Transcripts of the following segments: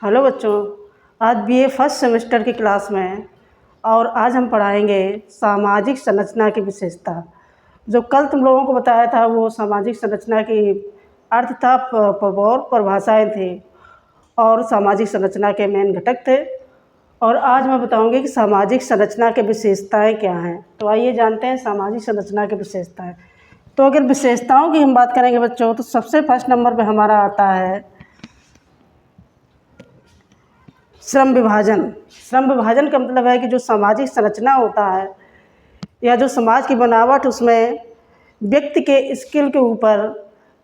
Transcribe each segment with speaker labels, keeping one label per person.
Speaker 1: Hello बच्चों, आज BA first semester की क्लास में और आज हम पढ़ाएंगे सामाजिक संरचना की विशेषता। जो कल तुम लोगों को बताया था वो सामाजिक संरचना की अर्थ था, और परिभाषाएँ थी और सामाजिक संरचना के मेन घटक थे। और आज मैं बताऊंगी कि सामाजिक संरचना की विशेषताएँ क्या हैं। तो आइए जानते हैं सामाजिक संरचना की विशेषताएँ। तो अगर विशेषताओं की हम बात करेंगे बच्चों, तो सबसे फर्स्ट नंबर पर हमारा आता है श्रम विभाजन। श्रम विभाजन का मतलब है कि जो सामाजिक संरचना होता है या जो समाज की बनावट, उसमें व्यक्ति के स्किल के ऊपर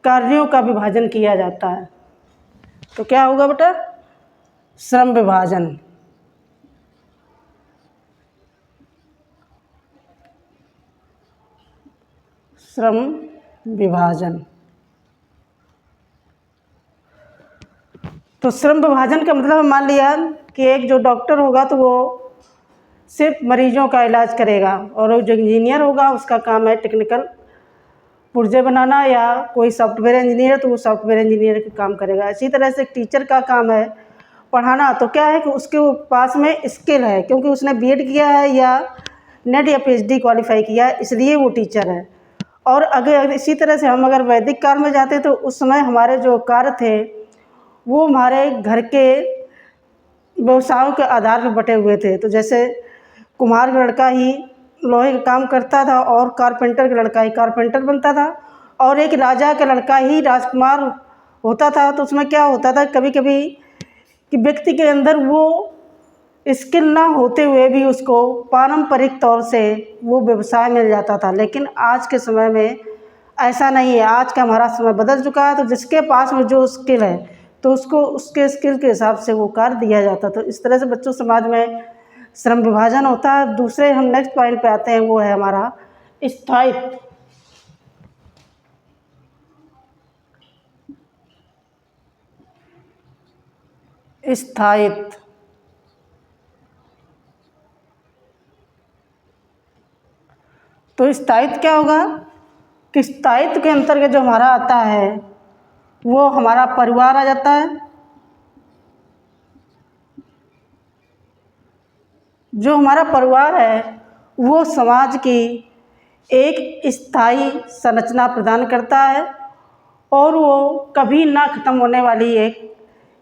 Speaker 1: कार्यों का विभाजन किया जाता है। तो क्या होगा बेटा? श्रम विभाजन। श्रम विभाजन। तो श्रम विभाजन का मतलब मान लिया कि एक जो डॉक्टर होगा तो वो सिर्फ मरीजों का इलाज करेगा, और जो इंजीनियर होगा उसका काम है टेक्निकल पुर्जे बनाना, या कोई सॉफ्टवेयर इंजीनियर है तो वो सॉफ्टवेयर इंजीनियर का काम करेगा। इसी तरह से एक टीचर का काम है पढ़ाना। तो क्या है कि उसके पास में स्किल है, क्योंकि उसने बीएड किया है या नेट या पीएचडी क्वालिफाई किया है, इसलिए वो टीचर है। और अगर इसी तरह से हम अगर वैदिक काल में जाते तो उस समय हमारे जो कार्य थे वो हमारे घर के व्यवसायों के आधार पर बटे हुए थे। तो जैसे कुम्हार का लड़का ही लोहे का काम करता था और कारपेंटर का लड़का ही कारपेंटर बनता था, और एक राजा का लड़का ही राजकुमार होता था। तो उसमें क्या होता था कभी कभी कि व्यक्ति के अंदर वो स्किल ना होते हुए भी उसको पारंपरिक तौर से वो व्यवसाय मिल जाता था। लेकिन आज के समय में ऐसा नहीं है। आज का हमारा समय बदल चुका है। तो जिसके पास में जो स्किल है तो उसको उसके स्किल के हिसाब से वो कार्य दिया जाता। तो इस तरह से बच्चों समाज में श्रम विभाजन होता है। दूसरे हम नेक्स्ट पॉइंट पे आते हैं, वो है हमारा स्थायित्व। स्थायित्व। तो स्थायित्व क्या होगा कि स्थायित्व के अंतर्गत जो हमारा आता है वो हमारा परिवार आ जाता है। जो हमारा परिवार है वो समाज की एक स्थायी संरचना प्रदान करता है, और वो कभी ना ख़त्म होने वाली एक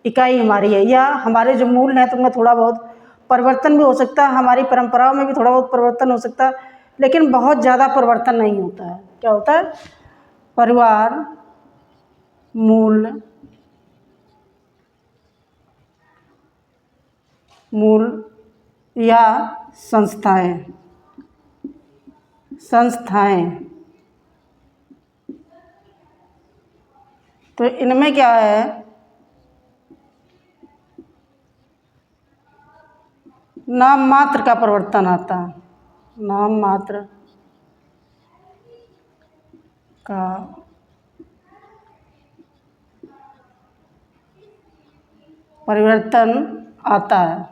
Speaker 1: इकाई हमारी है। या हमारे जो मूल हैं तो उनमें थोड़ा बहुत परिवर्तन भी हो सकता है, हमारी परंपराओं में भी थोड़ा बहुत परिवर्तन हो सकता है, लेकिन बहुत ज़्यादा परिवर्तन नहीं होता है। क्या होता है? परिवार, मूल, या संस्थाएं। तो इनमें क्या है, नाम मात्र का परिवर्तन आता है। नाम मात्र का परिवर्तन आता है।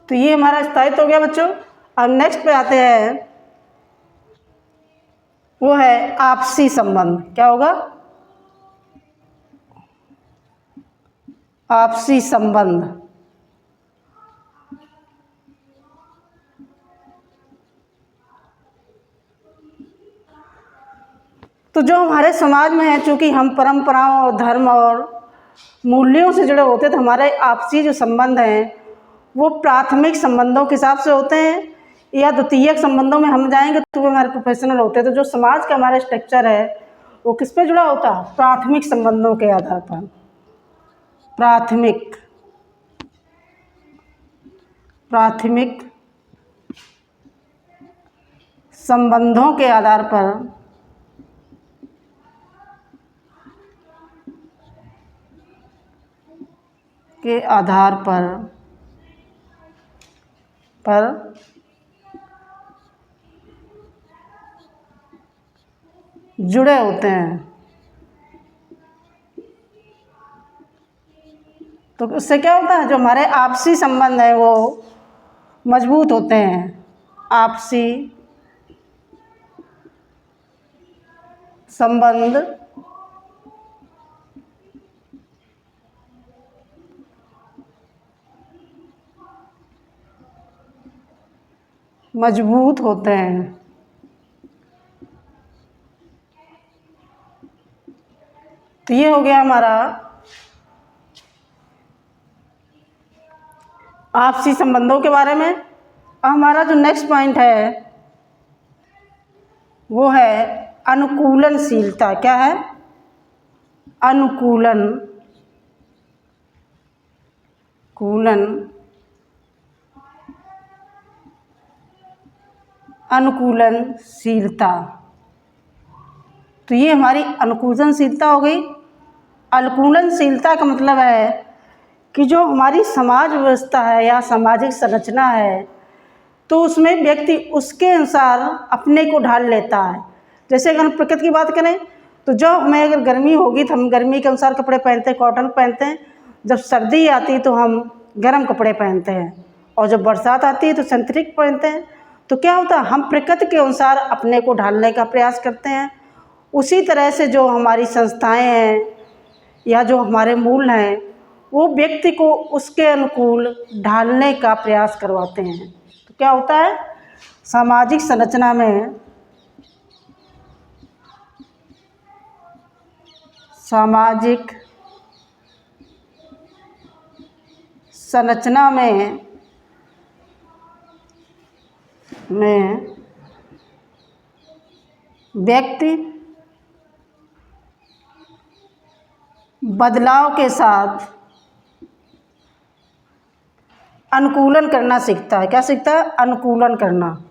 Speaker 1: तो ये हमारा स्थायित्व हो गया बच्चों। अब नेक्स्ट पे आते हैं, वो है आपसी संबंध। क्या होगा? आपसी संबंध। तो जो हमारे समाज में है, चूँकि हम परंपराओं और धर्म और मूल्यों से जुड़े होते, तो हमारे आपसी जो संबंध हैं वो प्राथमिक संबंधों के हिसाब से होते हैं, या द्वितीयक संबंधों में हम जाएंगे तो वो हमारे प्रोफेशनल होते हैं। तो जो समाज का हमारा स्ट्रक्चर है वो किस पे जुड़ा होता है? प्राथमिक संबंधों के आधार पर। प्राथमिक संबंधों के आधार पर जुड़े होते हैं। तो उससे क्या होता है, जो हमारे आपसी संबंध हैं वो मजबूत होते हैं। आपसी संबंध मजबूत होते हैं। तो ये हो गया हमारा आपसी संबंधों के बारे में। हमारा जो नेक्स्ट पॉइंट है वो है अनुकूलनशीलता। क्या है? अनुकूलनशीलता। तो ये हमारी अनुकूलनशीलता हो गई। अनुकूलनशीलता का मतलब है कि जो हमारी समाज व्यवस्था है या सामाजिक संरचना है, तो उसमें व्यक्ति उसके अनुसार अपने को ढाल लेता है। जैसे अगर हम प्रकृति की बात करें तो जो हमें अगर गर्मी होगी तो हम गर्मी के अनुसार कपड़े पहनते हैं, कॉटन पहनते हैं। जब सर्दी आती है तो हम गर्म कपड़े पहनते हैं, और जब बरसात आती है तो संतरिक पहनते हैं। तो क्या होता है, हम प्रकृति के अनुसार अपने को ढालने का प्रयास करते हैं। उसी तरह से जो हमारी संस्थाएं हैं या जो हमारे मूल हैं, वो व्यक्ति को उसके अनुकूल ढालने का प्रयास करवाते हैं। तो क्या होता है, सामाजिक संरचना में व्यक्ति बदलाव के साथ अनुकूलन करना सीखता है। क्या सीखता है? अनुकूलन करना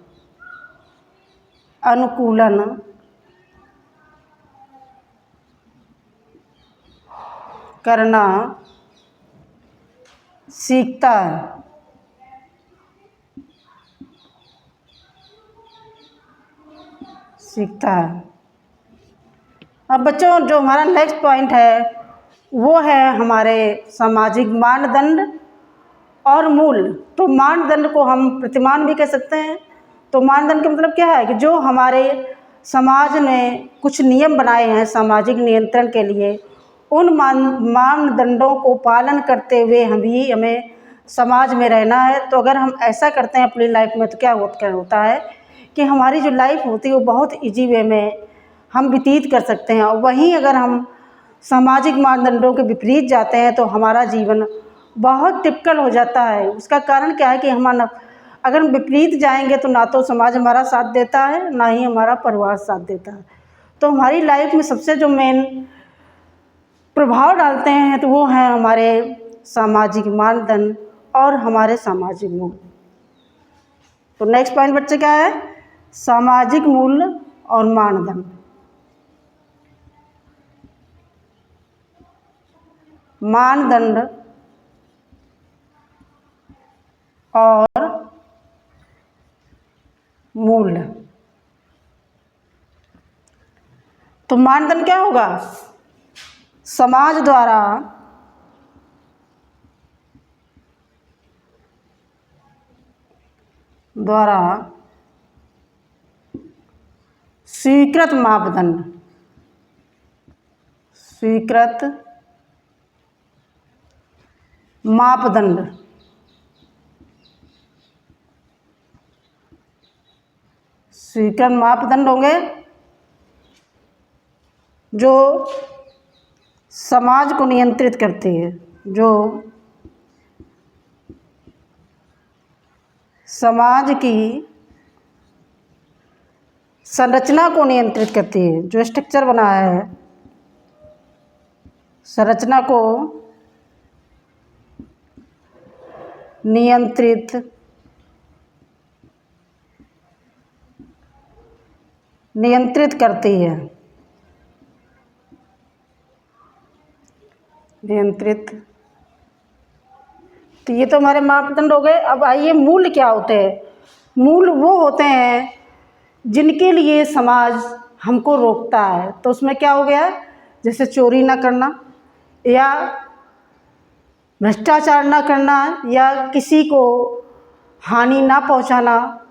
Speaker 1: सीखता है। अब बच्चों, जो हमारा नेक्स्ट पॉइंट है वो है हमारे सामाजिक मानदंड और मूल। तो मानदंड को हम प्रतिमान भी कह सकते हैं। तो मानदंड का मतलब क्या है कि जो हमारे समाज ने कुछ नियम बनाए हैं सामाजिक नियंत्रण के लिए, उन मानदंडों को पालन करते हुए हमें समाज में रहना है। तो अगर हम ऐसा करते हैं अपनी लाइफ में तो क्या होता है कि हमारी जो लाइफ होती है वो बहुत ईजी वे में हम व्यतीत कर सकते हैं। और वहीं अगर हम सामाजिक मानदंडों के विपरीत जाते हैं तो हमारा जीवन बहुत टिपिकल हो जाता है। उसका कारण क्या है कि हम अगर हम विपरीत जाएंगे तो ना तो समाज हमारा साथ देता है, ना ही हमारा परिवार साथ देता है। तो हमारी लाइफ में सबसे जो मेन प्रभाव डालते हैं तो वो हैं हमारे सामाजिक मानदंड और हमारे सामाजिक मूल्य। तो नेक्स्ट पॉइंट बच्चे क्या है? सामाजिक मूल्य और मानदंड। और मूल्य। तो मानदंड क्या होगा? समाज द्वारा स्वीकृत मापदंड। स्वीकृत मापदंड होंगे जो समाज को नियंत्रित करते हैं, जो समाज की संरचना को नियंत्रित करती है। जो स्ट्रक्चर बना है, संरचना को नियंत्रित करती है। तो ये तो हमारे मापदंड हो गए। अब आइए मूल्य क्या होते हैं। मूल्य वो होते हैं जिनके लिए समाज हमको रोकता है। तो उसमें क्या हो गया, जैसे चोरी ना करना, या भ्रष्टाचार ना करना, या किसी को हानि ना पहुंचाना,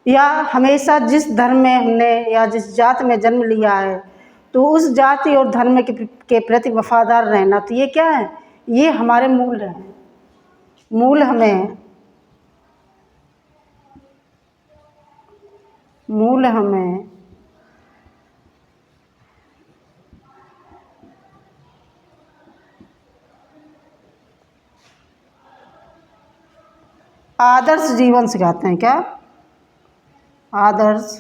Speaker 1: या हमेशा जिस धर्म में हमने या जिस जात में जन्म लिया है तो उस जाति और धर्म के प्रति वफादार रहना। तो ये क्या है? ये हमारे मूल्य हैं। मूल हमें मूल हमें आदर्श जीवन सिखाते हैं। क्या? आदर्श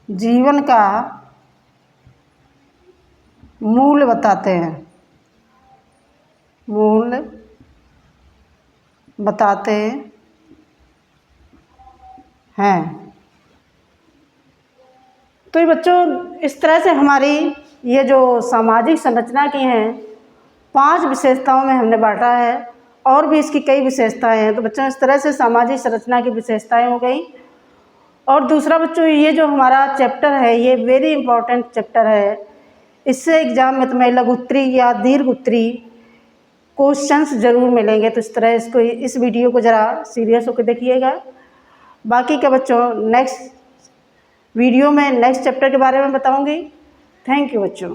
Speaker 1: जीवन का मूल बताते हैं। मूल बताते हैं। तो ये बच्चों इस तरह से हमारी ये जो सामाजिक संरचना की हैं 5 विशेषताओं में हमने बांटा है, और भी इसकी कई विशेषताएं हैं। तो बच्चों इस तरह से सामाजिक संरचना की विशेषताएं हो गई। और दूसरा बच्चों ये जो हमारा चैप्टर है ये वेरी इंपॉर्टेंट चैप्टर है। इससे एग्ज़ाम में तुम्हें लघु उत्तरी या दीर्घ उत्तरी क्वेश्चंस ज़रूर मिलेंगे। तो इस तरह इस वीडियो को ज़रा सीरियस होकर देखिएगा। बाकी का बच्चों नेक्स्ट वीडियो में नेक्स्ट चैप्टर के बारे में बताऊंगी। थैंक यू बच्चों।